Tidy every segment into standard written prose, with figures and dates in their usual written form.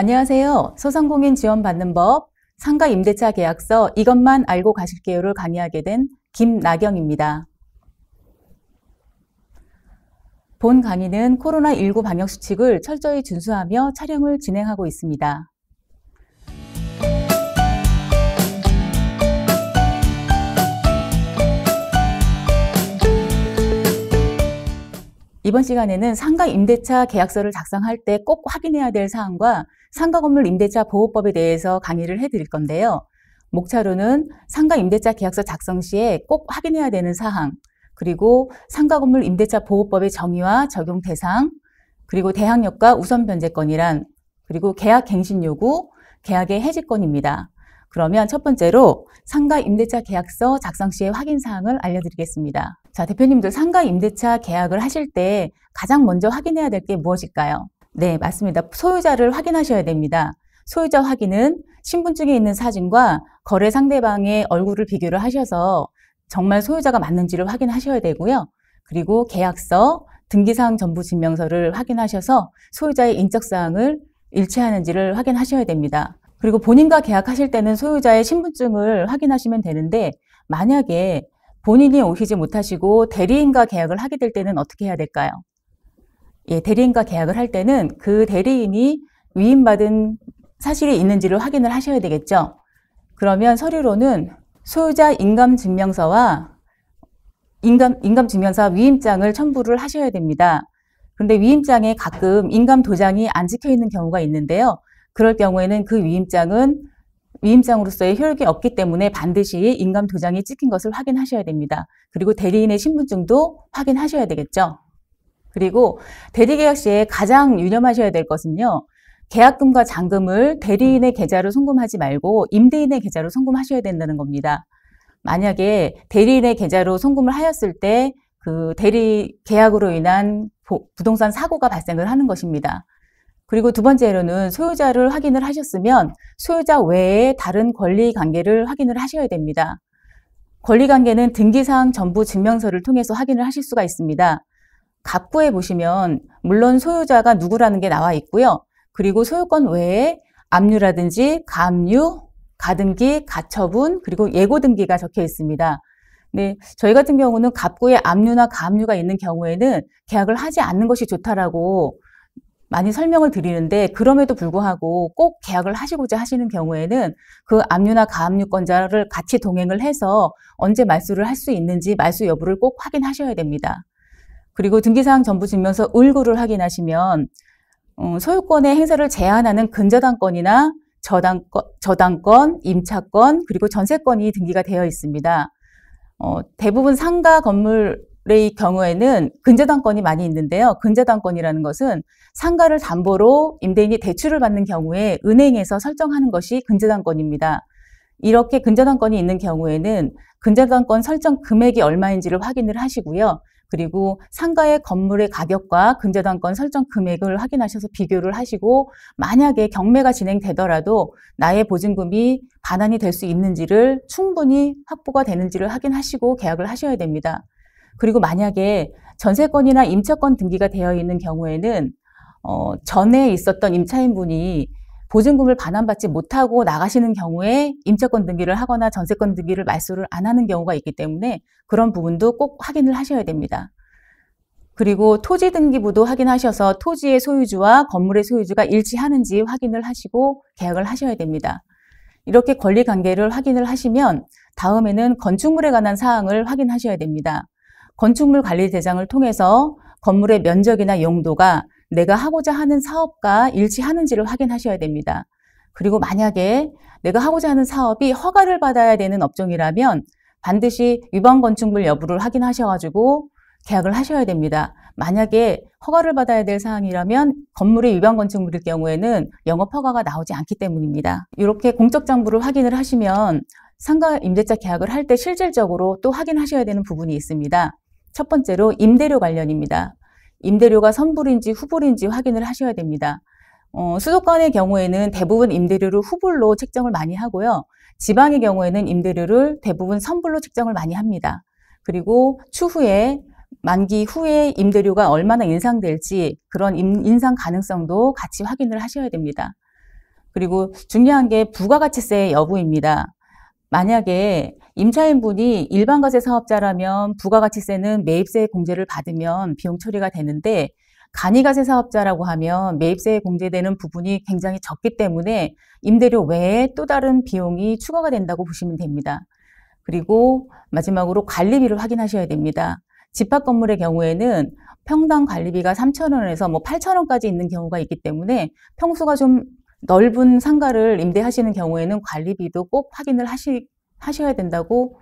안녕하세요. 소상공인 지원받는 법, 상가 임대차 계약서 이것만 알고 가실게요를 강의하게 된 김나경입니다. 본 강의는 코로나19 방역수칙을 철저히 준수하며 촬영을 진행하고 있습니다. 이번 시간에는 상가 임대차 계약서를 작성할 때 꼭 확인해야 될 사항과 상가 건물 임대차 보호법에 대해서 강의를 해드릴 건데요. 목차로는 상가 임대차 계약서 작성 시에 꼭 확인해야 되는 사항, 그리고 상가 건물 임대차 보호법의 정의와 적용 대상, 그리고 대항력과 우선 변제권이란, 그리고 계약 갱신 요구, 계약의 해지권입니다. 그러면 첫 번째로 상가 임대차 계약서 작성 시의 확인 사항을 알려드리겠습니다. 자, 대표님들 상가 임대차 계약을 하실 때 가장 먼저 확인해야 될 게 무엇일까요? 네, 맞습니다. 소유자를 확인하셔야 됩니다. 소유자 확인은 신분증에 있는 사진과 거래 상대방의 얼굴을 비교를 하셔서 정말 소유자가 맞는지를 확인하셔야 되고요. 그리고 계약서, 등기사항 전부 증명서를 확인하셔서 소유자의 인적사항을 일치하는지를 확인하셔야 됩니다. 그리고 본인과 계약하실 때는 소유자의 신분증을 확인하시면 되는데, 만약에 본인이 오시지 못하시고 대리인과 계약을 하게 될 때는 어떻게 해야 될까요? 예, 대리인과 계약을 할 때는 그 대리인이 위임받은 사실이 있는지를 확인을 하셔야 되겠죠. 그러면 서류로는 소유자 인감증명서와 인감증명서 위임장을 첨부를 하셔야 됩니다. 그런데 위임장에 가끔 인감도장이 안 찍혀 있는 경우가 있는데요. 그럴 경우에는 그 위임장은 위임장으로서의 효력이 없기 때문에 반드시 인감도장이 찍힌 것을 확인하셔야 됩니다. 그리고 대리인의 신분증도 확인하셔야 되겠죠. 그리고 대리계약 시에 가장 유념하셔야 될 것은요. 계약금과 잔금을 대리인의 계좌로 송금하지 말고 임대인의 계좌로 송금하셔야 된다는 겁니다. 만약에 대리인의 계좌로 송금을 하였을 때 그 대리 계약으로 인한 부동산 사고가 발생을 하는 것입니다. 그리고 두 번째로는 소유자를 확인을 하셨으면 소유자 외에 다른 권리관계를 확인을 하셔야 됩니다. 권리관계는 등기사항 전부 증명서를 통해서 확인을 하실 수가 있습니다. 갑구에 보시면 물론 소유자가 누구라는 게 나와 있고요. 그리고 소유권 외에 압류라든지 가압류, 가등기, 가처분, 그리고 예고등기가 적혀 있습니다. 네, 저희 같은 경우는 갑구에 압류나 가압류가 있는 경우에는 계약을 하지 않는 것이 좋다라고 많이 설명을 드리는데, 그럼에도 불구하고 꼭 계약을 하시고자 하시는 경우에는 그 압류나 가압류권자를 같이 동행을 해서 언제 말소를 할 수 있는지 말소 여부를 꼭 확인하셔야 됩니다. 그리고 등기사항 전부 증명서 을구를 확인하시면 소유권의 행사를 제한하는 근저당권이나 저당권, 임차권, 그리고 전세권이 등기가 되어 있습니다. 대부분 상가 건물의 경우에는 근저당권이 많이 있는데요. 근저당권이라는 것은 상가를 담보로 임대인이 대출을 받는 경우에 은행에서 설정하는 것이 근저당권입니다. 이렇게 근저당권이 있는 경우에는 근저당권 설정 금액이 얼마인지를 확인을 하시고요. 그리고 상가의 건물의 가격과 근저당권 설정 금액을 확인하셔서 비교를 하시고, 만약에 경매가 진행되더라도 나의 보증금이 반환이 될 수 있는지를 충분히 확보가 되는지를 확인하시고 계약을 하셔야 됩니다. 그리고 만약에 전세권이나 임차권 등기가 되어 있는 경우에는 전에 있었던 임차인분이 보증금을 반환받지 못하고 나가시는 경우에 임차권 등기를 하거나 전세권 등기를 말소를 안 하는 경우가 있기 때문에 그런 부분도 꼭 확인을 하셔야 됩니다. 그리고 토지 등기부도 확인하셔서 토지의 소유주와 건물의 소유주가 일치하는지 확인을 하시고 계약을 하셔야 됩니다. 이렇게 권리관계를 확인을 하시면 다음에는 건축물에 관한 사항을 확인하셔야 됩니다. 건축물 관리 대장을 통해서 건물의 면적이나 용도가 내가 하고자 하는 사업과 일치하는지를 확인하셔야 됩니다. 그리고 만약에 내가 하고자 하는 사업이 허가를 받아야 되는 업종이라면 반드시 위반 건축물 여부를 확인하셔가지고 계약을 하셔야 됩니다. 만약에 허가를 받아야 될 사항이라면 건물의 위반 건축물일 경우에는 영업 허가가 나오지 않기 때문입니다. 이렇게 공적 장부를 확인을 하시면 상가 임대차 계약을 할 때 실질적으로 또 확인하셔야 되는 부분이 있습니다. 첫 번째로 임대료 관련입니다. 임대료가 선불인지 후불인지 확인을 하셔야 됩니다. 수도권의 경우에는 대부분 임대료를 후불로 책정을 많이 하고요. 지방의 경우에는 임대료를 대부분 선불로 책정을 많이 합니다. 그리고 추후에 만기 후에 임대료가 얼마나 인상될지 그런 인상 가능성도 같이 확인을 하셔야 됩니다. 그리고 중요한 게 부가가치세 여부입니다. 만약에 임차인분이 일반과세 사업자라면 부가가치세는 매입세 공제를 받으면 비용 처리가 되는데, 간이가세 사업자라고 하면 매입세에 공제되는 부분이 굉장히 적기 때문에 임대료 외에 또 다른 비용이 추가가 된다고 보시면 됩니다. 그리고 마지막으로 관리비를 확인하셔야 됩니다. 집합 건물의 경우에는 평당 관리비가 3,000원에서 8,000원까지 있는 경우가 있기 때문에 평수가 좀 넓은 상가를 임대하시는 경우에는 관리비도 꼭 확인을 하셔야 된다고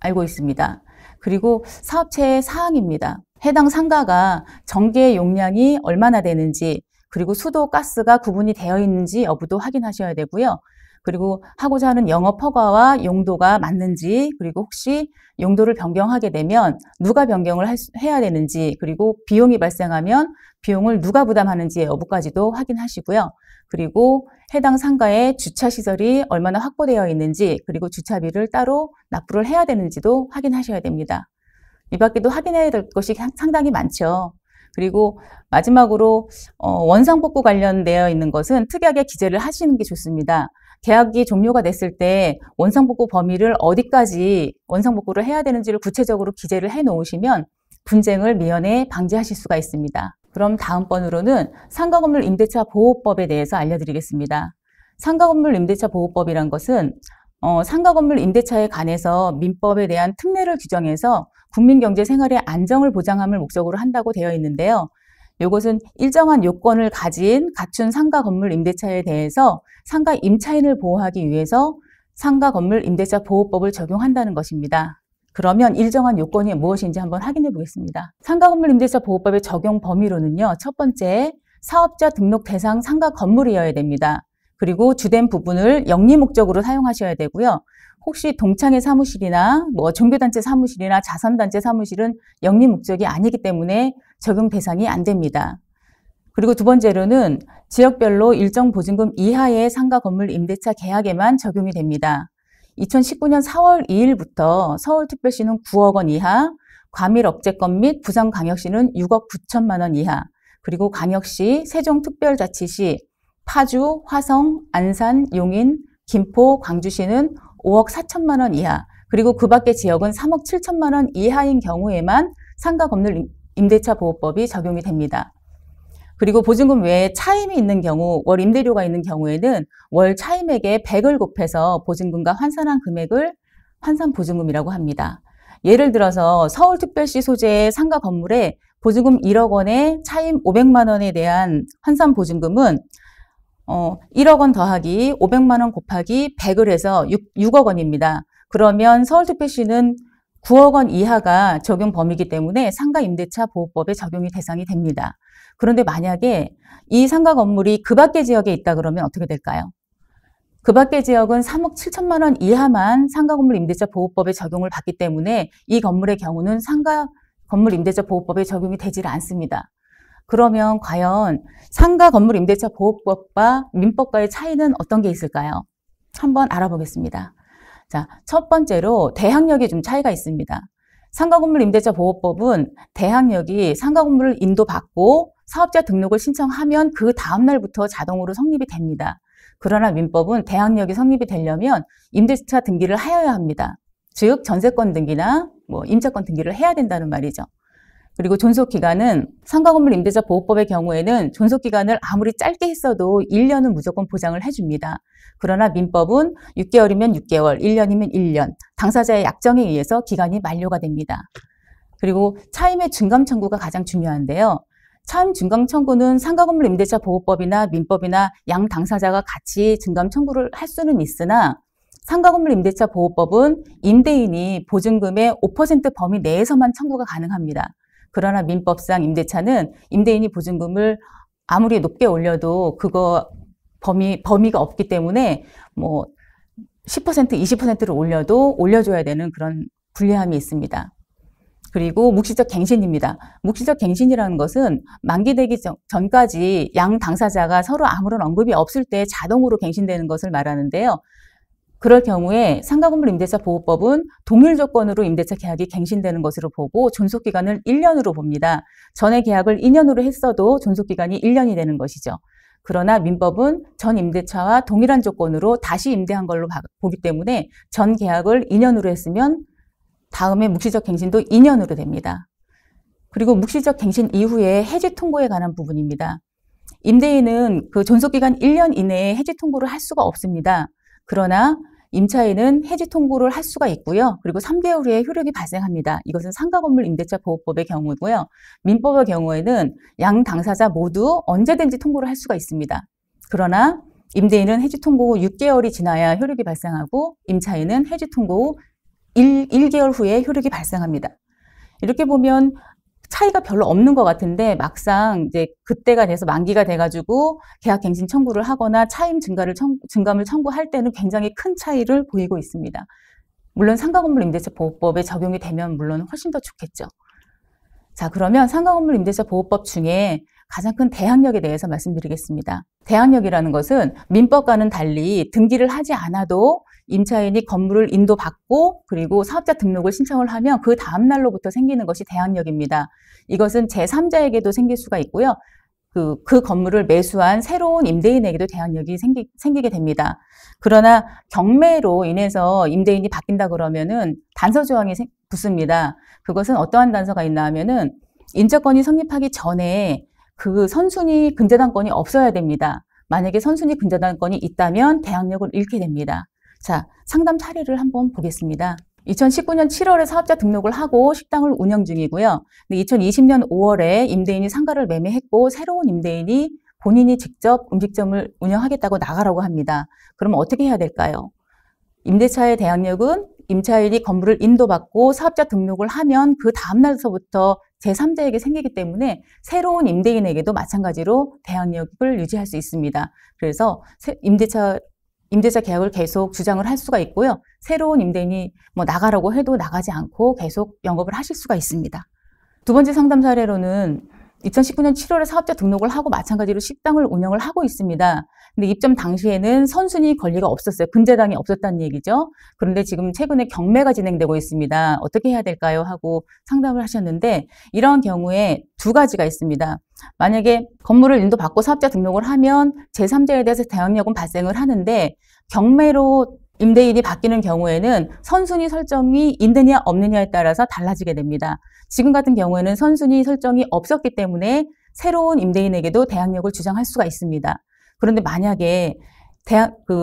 알고 있습니다. 그리고 사업체의 사항입니다. 해당 상가가 전기 용량이 얼마나 되는지, 그리고 수도, 가스가 구분이 되어 있는지 여부도 확인하셔야 되고요. 그리고 하고자 하는 영업 허가와 용도가 맞는지, 그리고 혹시 용도를 변경하게 되면 누가 변경을 해야 되는지, 그리고 비용이 발생하면 비용을 누가 부담하는지 여부까지도 확인하시고요. 그리고 해당 상가의 주차시설이 얼마나 확보되어 있는지, 그리고 주차비를 따로 납부를 해야 되는지도 확인하셔야 됩니다. 이 밖에도 확인해야 될 것이 상당히 많죠. 그리고 마지막으로 원상복구 관련되어 있는 것은 특이하게 기재를 하시는 게 좋습니다. 계약이 종료가 됐을 때 원상복구 범위를 어디까지 원상복구를 해야 되는지를 구체적으로 기재를 해 놓으시면 분쟁을 미연에 방지하실 수가 있습니다. 그럼 다음번으로는 상가건물 임대차 보호법에 대해서 알려드리겠습니다. 상가건물 임대차 보호법이란 것은 상가건물 임대차에 관해서 민법에 대한 특례를 규정해서 국민경제 생활의 안정을 보장함을 목적으로 한다고 되어 있는데요. 이것은 일정한 요건을 갖춘 상가건물 임대차에 대해서 상가 임차인을 보호하기 위해서 상가건물 임대차 보호법을 적용한다는 것입니다. 그러면 일정한 요건이 무엇인지 한번 확인해 보겠습니다. 상가건물 임대차 보호법의 적용 범위로는요. 첫 번째, 사업자 등록 대상 상가 건물이어야 됩니다. 그리고 주된 부분을 영리 목적으로 사용하셔야 되고요. 혹시 동창회 사무실이나 종교단체 사무실이나 자선단체 사무실은 영리 목적이 아니기 때문에 적용 대상이 안 됩니다. 그리고 두 번째로는 지역별로 일정 보증금 이하의 상가 건물 임대차 계약에만 적용이 됩니다. 2019년 4월 2일부터 서울특별시는 9억 원 이하, 과밀억제권 및 부산광역시는 6억 9천만 원 이하, 그리고 광역시, 세종특별자치시, 파주, 화성, 안산, 용인, 김포, 광주시는 5억 4천만 원 이하, 그리고 그 밖의 지역은 3억 7천만 원 이하인 경우에만 상가 건물 임대차 보호법이 적용이 됩니다. 그리고 보증금 외에 차임이 있는 경우, 월 임대료가 있는 경우에는 월 차임액에 100을 곱해서 보증금과 환산한 금액을 환산보증금이라고 합니다. 예를 들어서 서울특별시 소재의 상가 건물에 보증금 1억 원에 차임 500만 원에 대한 환산보증금은 1억 원 더하기 500만 원 곱하기 100을 해서 6억 원입니다. 그러면 서울특별시는 9억 원 이하가 적용 범위이기 때문에 상가 임대차 보호법에 적용이 대상이 됩니다. 그런데 만약에 이 상가 건물이 그 밖의 지역에 있다 그러면 어떻게 될까요? 그 밖의 지역은 3억 7천만 원 이하만 상가 건물 임대차 보호법에 적용을 받기 때문에 이 건물의 경우는 상가 건물 임대차 보호법에 적용이 되질 않습니다. 그러면 과연 상가 건물 임대차 보호법과 민법과의 차이는 어떤 게 있을까요? 한번 알아보겠습니다. 자, 첫 번째로 대항력에 좀 차이가 있습니다. 상가 건물 임대차 보호법은 대항력이 상가 건물을 인도받고 사업자 등록을 신청하면 그 다음 날부터 자동으로 성립이 됩니다. 그러나 민법은 대항력이 성립이 되려면 임대차 등기를 하여야 합니다. 즉 전세권 등기나 임차권 등기를 해야 된다는 말이죠. 그리고 존속기간은 상가건물 임대차 보호법의 경우에는 존속기간을 아무리 짧게 했어도 1년은 무조건 보장을 해줍니다. 그러나 민법은 6개월이면 6개월, 1년이면 1년, 당사자의 약정에 의해서 기간이 만료가 됩니다. 그리고 차임의 중감 청구가 가장 중요한데요. 차임 중감 청구는 상가건물 임대차 보호법이나 민법이나 양 당사자가 같이 중감 청구를 할 수는 있으나 상가건물 임대차 보호법은 임대인이 보증금의 5% 범위 내에서만 청구가 가능합니다. 그러나 민법상 임대차는 임대인이 보증금을 아무리 높게 올려도 그거 범위가 없기 때문에 10%, 20%를 올려줘야 되는 그런 불리함이 있습니다. 그리고 묵시적 갱신입니다. 묵시적 갱신이라는 것은 만기되기 전까지 양 당사자가 서로 아무런 언급이 없을 때 자동으로 갱신되는 것을 말하는데요. 그럴 경우에 상가건물 임대차 보호법은 동일 조건으로 임대차 계약이 갱신되는 것으로 보고 존속기간을 1년으로 봅니다. 전에 계약을 2년으로 했어도 존속기간이 1년이 되는 것이죠. 그러나 민법은 전 임대차와 동일한 조건으로 다시 임대한 걸로 보기 때문에 전 계약을 2년으로 했으면 다음에 묵시적 갱신도 2년으로 됩니다. 그리고 묵시적 갱신 이후에 해지 통고에 관한 부분입니다. 임대인은 그 존속기간 1년 이내에 해지 통고를 할 수가 없습니다. 그러나 임차인은 해지 통고를 할 수가 있고요. 그리고 3개월 후에 효력이 발생합니다. 이것은 상가건물 임대차 보호법의 경우고요. 민법의 경우에는 양 당사자 모두 언제든지 통고를 할 수가 있습니다. 그러나 임대인은 해지 통고 후 6개월이 지나야 효력이 발생하고 임차인은 해지 통고 후 1개월 후에 효력이 발생합니다. 이렇게 보면 차이가 별로 없는 것 같은데 막상 이제 그때가 돼서 만기가 돼가지고 계약갱신 청구를 하거나 차임 증감을 청구할 때는 굉장히 큰 차이를 보이고 있습니다. 물론 상가건물 임대차 보호법에 적용이 되면 물론 훨씬 더 좋겠죠. 자, 그러면 상가건물 임대차 보호법 중에 가장 큰 대항력에 대해서 말씀드리겠습니다. 대항력이라는 것은 민법과는 달리 등기를 하지 않아도 임차인이 건물을 인도받고 그리고 사업자 등록을 신청을 하면 그 다음 날로부터 생기는 것이 대항력입니다. 이것은 제3자에게도 생길 수가 있고요. 그 건물을 매수한 새로운 임대인에게도 대항력이 생기게 됩니다. 그러나 경매로 인해서 임대인이 바뀐다 그러면은 단서 조항이 붙습니다. 그것은 어떠한 단서가 있나 하면은 인접권이 성립하기 전에 그 선순위 근저당권이 없어야 됩니다. 만약에 선순위 근저당권이 있다면 대항력을 잃게 됩니다. 자, 상담 사례를 한번 보겠습니다. 2019년 7월에 사업자 등록을 하고 식당을 운영 중이고요. 2020년 5월에 임대인이 상가를 매매했고 새로운 임대인이 본인이 직접 음식점을 운영하겠다고 나가라고 합니다. 그러면 어떻게 해야 될까요? 임대차의 대항력은 임차인이 건물을 인도받고 사업자 등록을 하면 그 다음 날서부터 제3자에게 생기기 때문에 새로운 임대인에게도 마찬가지로 대항력을 유지할 수 있습니다. 그래서 임대차 계약을 계속 주장을 할 수가 있고요. 새로운 임대인이 나가라고 해도 나가지 않고 계속 영업을 하실 수가 있습니다. 두 번째 상담 사례로는 2019년 7월에 사업자 등록을 하고 마찬가지로 식당을 운영을 하고 있습니다. 근데 입점 당시에는 선순위 권리가 없었어요. 근저당이 없었다는 얘기죠. 그런데 지금 최근에 경매가 진행되고 있습니다. 어떻게 해야 될까요? 하고 상담을 하셨는데 이런 경우에 두 가지가 있습니다. 만약에 건물을 인도받고 사업자 등록을 하면 제3자에 대해서 대항력은 발생을 하는데 경매로 임대인이 바뀌는 경우에는 선순위 설정이 있느냐 없느냐에 따라서 달라지게 됩니다. 지금 같은 경우에는 선순위 설정이 없었기 때문에 새로운 임대인에게도 대항력을 주장할 수가 있습니다. 그런데 만약에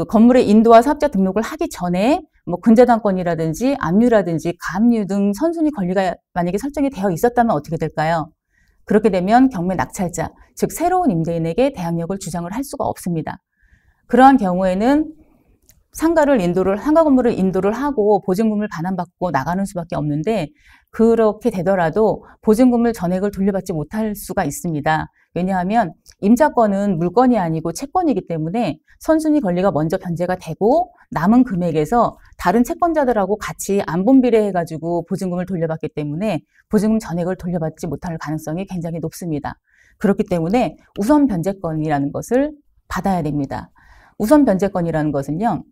건물의 인도와 사업자 등록을 하기 전에 근저당권이라든지 압류라든지 가압류 등 선순위 권리가 만약에 설정이 되어 있었다면 어떻게 될까요? 그렇게 되면 경매 낙찰자, 즉 새로운 임대인에게 대항력을 주장을 할 수가 없습니다. 그러한 경우에는 상가 건물을 인도를 하고 보증금을 반환받고 나가는 수밖에 없는데 그렇게 되더라도 보증금을 전액을 돌려받지 못할 수가 있습니다. 왜냐하면 임차권은 물건이 아니고 채권이기 때문에 선순위 권리가 먼저 변제가 되고 남은 금액에서 다른 채권자들하고 같이 안분비례해가지고 보증금을 돌려받기 때문에 보증금 전액을 돌려받지 못할 가능성이 굉장히 높습니다. 그렇기 때문에 우선 변제권이라는 것을 받아야 됩니다. 우선 변제권이라는 것은요.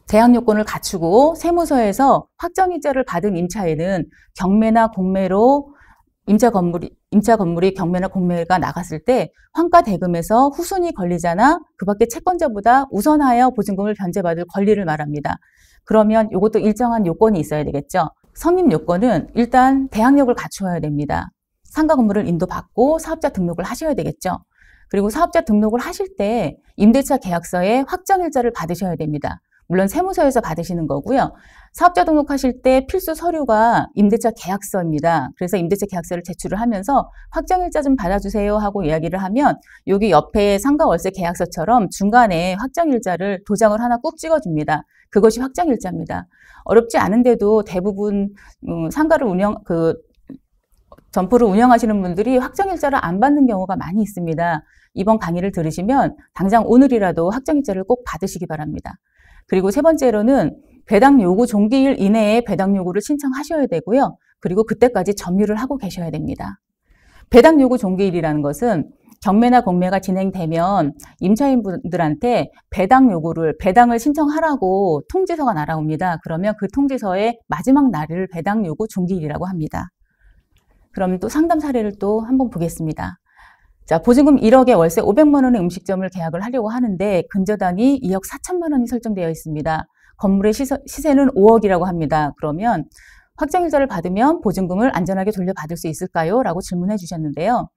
대항 요건을 갖추고 세무서에서 확정일자를 받은 임차인은 경매나 공매로 임차 건물이 경매나 공매가 나갔을 때 환가 대금에서 후순위 권리자나 그 밖에 채권자보다 우선하여 보증금을 변제받을 권리를 말합니다. 그러면 이것도 일정한 요건이 있어야 되겠죠. 성립 요건은 일단 대항력을 갖추어야 됩니다. 상가 건물을 인도받고 사업자 등록을 하셔야 되겠죠. 그리고 사업자 등록을 하실 때 임대차 계약서에 확정일자를 받으셔야 됩니다. 물론 세무서에서 받으시는 거고요. 사업자 등록하실 때 필수 서류가 임대차 계약서입니다. 그래서 임대차 계약서를 제출을 하면서 확정일자 좀 받아주세요 하고 이야기를 하면 여기 옆에 상가월세 계약서처럼 중간에 확정일자를 도장을 하나 꾹 찍어줍니다. 그것이 확정일자입니다. 어렵지 않은데도 대부분 점포를 운영하시는 분들이 확정일자를 안 받는 경우가 많이 있습니다. 이번 강의를 들으시면 당장 오늘이라도 확정일자를 꼭 받으시기 바랍니다. 그리고 세 번째로는 배당 요구 종기일 이내에 배당 요구를 신청하셔야 되고요. 그리고 그때까지 점유를 하고 계셔야 됩니다. 배당 요구 종기일이라는 것은 경매나 공매가 진행되면 임차인분들한테 배당을 신청하라고 통지서가 날아옵니다. 그러면 그 통지서의 마지막 날을 배당 요구 종기일이라고 합니다. 그럼 또 상담 사례를 또 한번 보겠습니다. 자, 보증금 1억에 월세 500만 원의 음식점을 계약을 하려고 하는데 근저당이 2억 4천만 원이 설정되어 있습니다. 건물의 시세는 5억이라고 합니다. 그러면 확정일자를 받으면 보증금을 안전하게 돌려받을 수 있을까요? 라고 질문해 주셨는데요.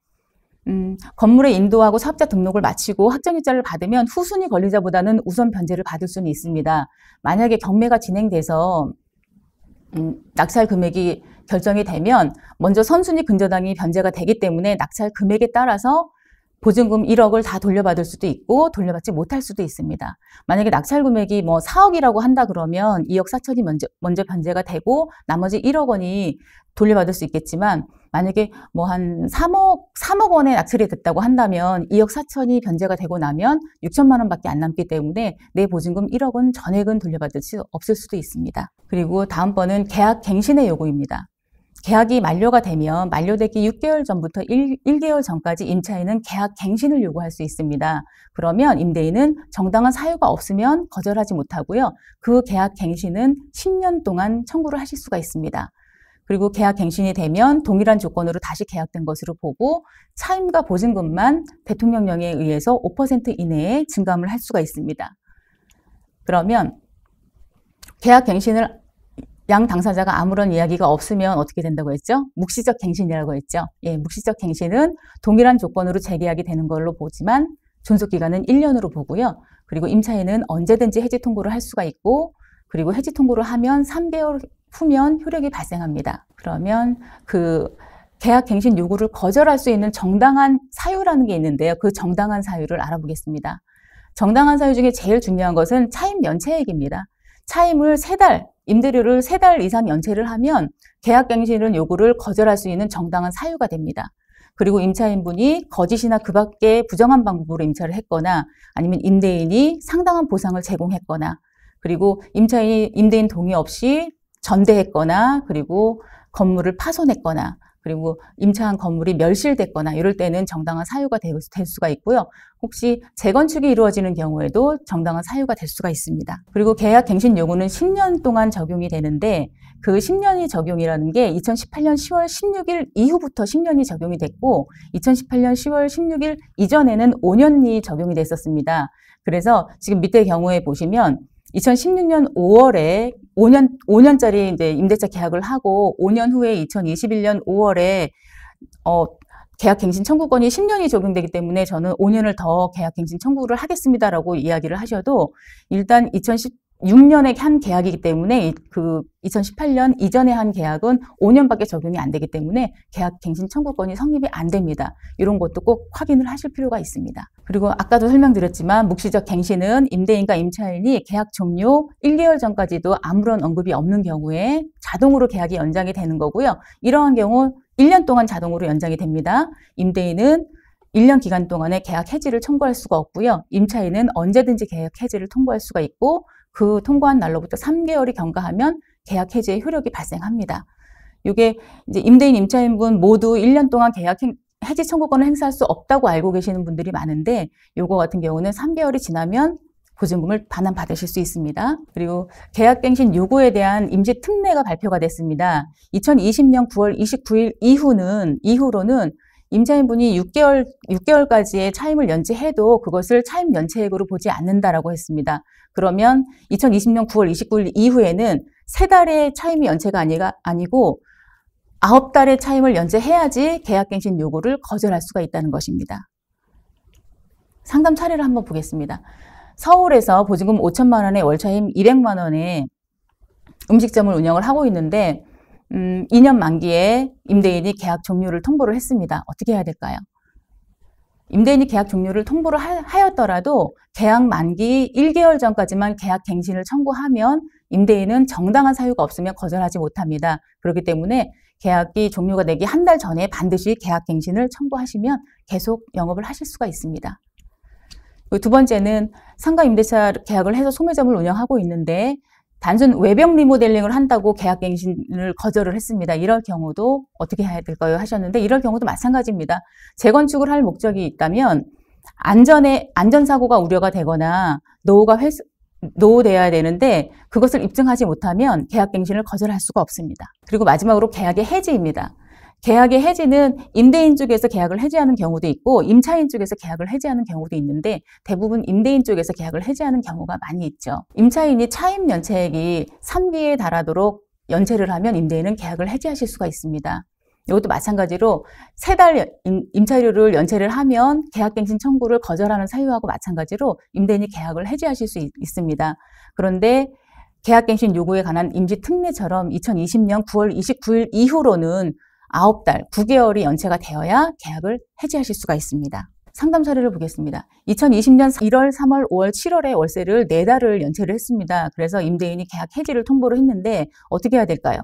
건물에 인도하고 사업자 등록을 마치고 확정일자를 받으면 후순위 권리자보다는 우선 변제를 받을 수는 있습니다. 만약에 경매가 진행돼서 낙찰 금액이 결정이 되면 먼저 선순위 근저당이 변제가 되기 때문에 낙찰 금액에 따라서 보증금 1억을 다 돌려받을 수도 있고 돌려받지 못할 수도 있습니다. 만약에 낙찰 금액이 뭐 4억이라고 한다 그러면 2억 4천이 먼저 변제가 되고 나머지 1억 원이 돌려받을 수 있겠지만 만약에 뭐 한 3억 원에 낙찰이 됐다고 한다면 2억 4천이 변제가 되고 나면 6천만 원밖에 안 남기 때문에 내 보증금 1억 원 전액은 돌려받을 수 없을 수도 있습니다. 그리고 다음번은 계약 갱신의 요구입니다. 계약이 만료가 되면 만료되기 6개월 전부터 1개월 전까지 임차인은 계약 갱신을 요구할 수 있습니다. 그러면 임대인은 정당한 사유가 없으면 거절하지 못하고요. 그 계약 갱신은 10년 동안 청구를 하실 수가 있습니다. 그리고 계약 갱신이 되면 동일한 조건으로 다시 계약된 것으로 보고 차임과 보증금만 대통령령에 의해서 5% 이내에 증감을 할 수가 있습니다. 그러면 계약 갱신을 양 당사자가 아무런 이야기가 없으면 어떻게 된다고 했죠? 묵시적 갱신이라고 했죠. 예, 묵시적 갱신은 동일한 조건으로 재계약이 되는 걸로 보지만 존속기간은 1년으로 보고요. 그리고 임차인은 언제든지 해지 통고를 할 수가 있고 그리고 해지 통고를 하면 3개월 후면 효력이 발생합니다. 그러면 그 계약 갱신 요구를 거절할 수 있는 정당한 사유라는 게 있는데요. 그 정당한 사유를 알아보겠습니다. 정당한 사유 중에 제일 중요한 것은 차임 연체액입니다. 차임을 3달, 임대료를 3달 이상 연체를 하면 계약갱신 요구를 거절할 수 있는 정당한 사유가 됩니다. 그리고 임차인분이 거짓이나 그 밖에 부정한 방법으로 임차를 했거나 아니면 임대인이 상당한 보상을 제공했거나 그리고 임대인 동의 없이 전대했거나 그리고 건물을 파손했거나 그리고 임차한 건물이 멸실됐거나 이럴 때는 정당한 사유가 될 수가 있고요. 혹시 재건축이 이루어지는 경우에도 정당한 사유가 될 수가 있습니다. 그리고 계약 갱신 요구는 10년 동안 적용이 되는데 그 10년이 적용이라는 게 2018년 10월 16일 이후부터 10년이 적용이 됐고 2018년 10월 16일 이전에는 5년이 적용이 됐었습니다. 그래서 지금 밑에 경우에 보시면 2016년 5월에 5년짜리 이제 임대차 계약을 하고 5년 후에 2021년 5월에 계약 갱신 청구권이 10년이 적용되기 때문에 저는 5년을 더 계약 갱신 청구를 하겠습니다라고 이야기를 하셔도 일단 2016년에 한 계약이기 때문에 그 2018년 이전에 한 계약은 5년밖에 적용이 안 되기 때문에 계약 갱신 청구권이 성립이 안 됩니다. 이런 것도 꼭 확인을 하실 필요가 있습니다. 그리고 아까도 설명드렸지만 묵시적 갱신은 임대인과 임차인이 계약 종료 1개월 전까지도 아무런 언급이 없는 경우에 자동으로 계약이 연장이 되는 거고요. 이러한 경우 1년 동안 자동으로 연장이 됩니다. 임대인은 1년 기간 동안에 계약 해지를 청구할 수가 없고요. 임차인은 언제든지 계약 해지를 통보할 수가 있고 그 통보한 날로부터 3개월이 경과하면 계약 해지의 효력이 발생합니다. 이게 이제 임대인, 임차인분 모두 1년 동안 계약 해지 청구권을 행사할 수 없다고 알고 계시는 분들이 많은데 요거 같은 경우는 3개월이 지나면 보증금을 반환받으실 수 있습니다. 그리고 계약갱신 요구에 대한 임시 특례가 발표가 됐습니다. 2020년 9월 29일 이후로는 임차인분이 6개월까지의 차임을 연체해도 그것을 차임 연체액으로 보지 않는다라고 했습니다. 그러면 2020년 9월 29일 이후에는 3달의 차임이 연체가 아니고 9달의 차임을 연체해야지 계약갱신 요구를 거절할 수가 있다는 것입니다. 상담 사례를 한번 보겠습니다. 서울에서 보증금 5천만 원에 월차임 200만 원에 음식점을 운영을 하고 있는데 2년 만기에 임대인이 계약 종료를 통보를 했습니다. 어떻게 해야 될까요? 임대인이 계약 종료를 통보를 하였더라도 계약 만기 1개월 전까지만 계약 갱신을 청구하면 임대인은 정당한 사유가 없으면 거절하지 못합니다. 그렇기 때문에 계약이 종료가 되기 한 달 전에 반드시 계약 갱신을 청구하시면 계속 영업을 하실 수가 있습니다. 두 번째는 상가 임대차 계약을 해서 소매점을 운영하고 있는데 단순 외벽 리모델링을 한다고 계약갱신을 거절을 했습니다. 이럴 경우도 어떻게 해야 될까요? 하셨는데 이럴 경우도 마찬가지입니다. 재건축을 할 목적이 있다면 안전사고가 우려가 되거나 노후돼야 되는데 그것을 입증하지 못하면 계약갱신을 거절할 수가 없습니다. 그리고 마지막으로 계약의 해지입니다. 계약의 해지는 임대인 쪽에서 계약을 해지하는 경우도 있고 임차인 쪽에서 계약을 해지하는 경우도 있는데 대부분 임대인 쪽에서 계약을 해지하는 경우가 많이 있죠. 임차인이 차임 연체액이 3기에 달하도록 연체를 하면 임대인은 계약을 해지하실 수가 있습니다. 이것도 마찬가지로 3달 임차료를 연체를 하면 계약갱신 청구를 거절하는 사유하고 마찬가지로 임대인이 계약을 해지하실 수 있습니다. 그런데 계약갱신 요구에 관한 임시특례처럼 2020년 9월 29일 이후로는 9달, 9개월이 연체가 되어야 계약을 해지하실 수가 있습니다. 상담 사례를 보겠습니다. 2020년 1월, 3월, 5월, 7월에 월세를 4달을 연체를 했습니다. 그래서 임대인이 계약 해지를 통보를 했는데 어떻게 해야 될까요?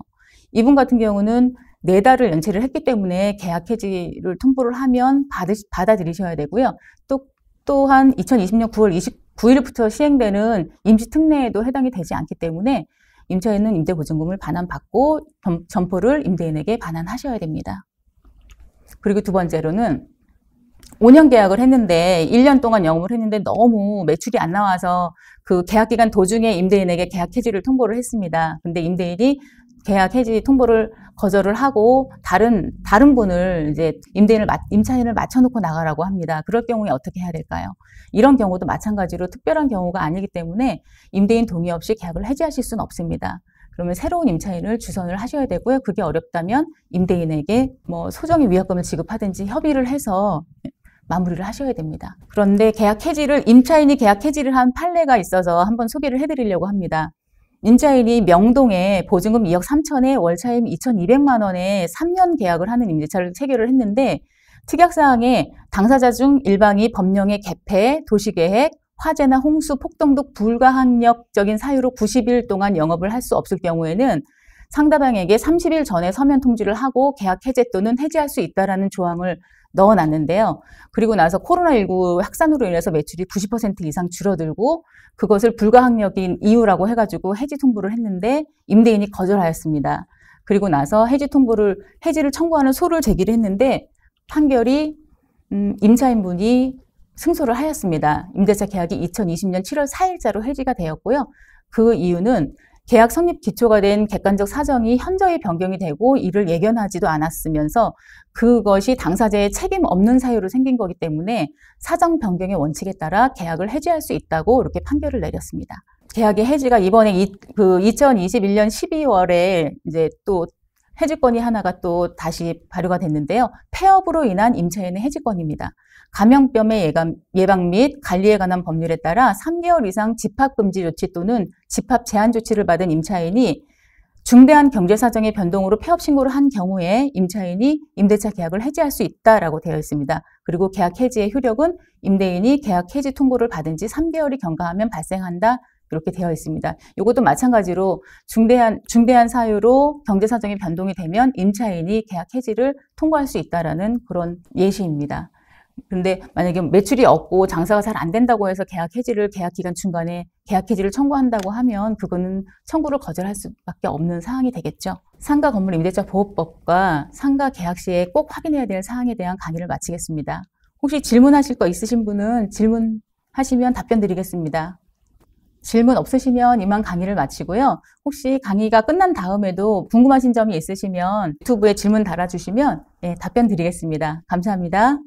이분 같은 경우는 4달을 연체를 했기 때문에 계약 해지를 통보를 하면 받아들이셔야 되고요. 또한 2020년 9월 29일부터 시행되는 임시특례에도 해당이 되지 않기 때문에 임차인은 임대보증금을 반환받고 점포를 임대인에게 반환하셔야 됩니다. 그리고 두 번째로는 5년 계약을 했는데 1년 동안 영업을 했는데 너무 매출이 안 나와서 그 계약 기간 도중에 임대인에게 계약 해지를 통보를 했습니다. 근데 임대인이 계약 해지 통보를 거절을 하고 다른 분을 이제 임차인을 맞춰놓고 나가라고 합니다. 그럴 경우에 어떻게 해야 될까요? 이런 경우도 마찬가지로 특별한 경우가 아니기 때문에 임대인 동의 없이 계약을 해지하실 수는 없습니다. 그러면 새로운 임차인을 주선을 하셔야 되고요. 그게 어렵다면 임대인에게 소정의 위약금을 지급하든지 협의를 해서 마무리를 하셔야 됩니다. 그런데 임차인이 계약 해지를 한 판례가 있어서 한번 소개를 해드리려고 합니다. 임차인이 명동에 보증금 2억 3천에 월차임 2,200만 원에 3년 계약을 하는 임대차를 체결을 했는데 특약사항에 당사자 중 일방이 법령의 개폐, 도시계획, 화재나 홍수, 폭동 등 불가항력적인 사유로 90일 동안 영업을 할 수 없을 경우에는 상대방에게 30일 전에 서면 통지를 하고 계약 해제 또는 해지할 수 있다라는 조항을 넣어놨는데요. 그리고 나서 코로나19 확산으로 인해서 매출이 90% 이상 줄어들고 그것을 불가항력인 이유라고 해가지고 해지 통보를 했는데 임대인이 거절하였습니다. 그리고 나서 해지를 청구하는 소를 제기를 했는데 판결이 임차인분이 승소를 하였습니다. 임대차 계약이 2020년 7월 4일자로 해지가 되었고요. 그 이유는 계약 성립 기초가 된 객관적 사정이 현저히 변경이 되고 이를 예견하지도 않았으면서 그것이 당사자의 책임 없는 사유로 생긴 거기 때문에 사정 변경의 원칙에 따라 계약을 해지할 수 있다고 이렇게 판결을 내렸습니다. 계약의 해지가 이번에 2021년 12월에 이제 또 해지권이 하나가 또 다시 발효가 됐는데요. 폐업으로 인한 임차인의 해지권입니다. 감염병의 예방 및 관리에 관한 법률에 따라 3개월 이상 집합금지 조치 또는 집합 제한 조치를 받은 임차인이 중대한 경제사정의 변동으로 폐업 신고를 한 경우에 임차인이 임대차 계약을 해지할 수 있다라고 되어 있습니다. 그리고 계약 해지의 효력은 임대인이 계약 해지 통보를 받은 지 3개월이 경과하면 발생한다. 이렇게 되어 있습니다. 이것도 마찬가지로 중대한 사유로 경제사정의 변동이 되면 임차인이 계약 해지를 통고할 수 있다라는 그런 예시입니다. 근데 만약에 매출이 없고 장사가 잘 안 된다고 해서 계약 기간 중간에 계약 해지를 청구한다고 하면 그거는 청구를 거절할 수밖에 없는 사항이 되겠죠. 상가 건물 임대차 보호법과 상가 계약 시에 꼭 확인해야 될 사항에 대한 강의를 마치겠습니다. 혹시 질문하실 거 있으신 분은 질문하시면 답변 드리겠습니다. 질문 없으시면 이만 강의를 마치고요. 혹시 강의가 끝난 다음에도 궁금하신 점이 있으시면 유튜브에 질문 달아주시면 답변 드리겠습니다. 감사합니다.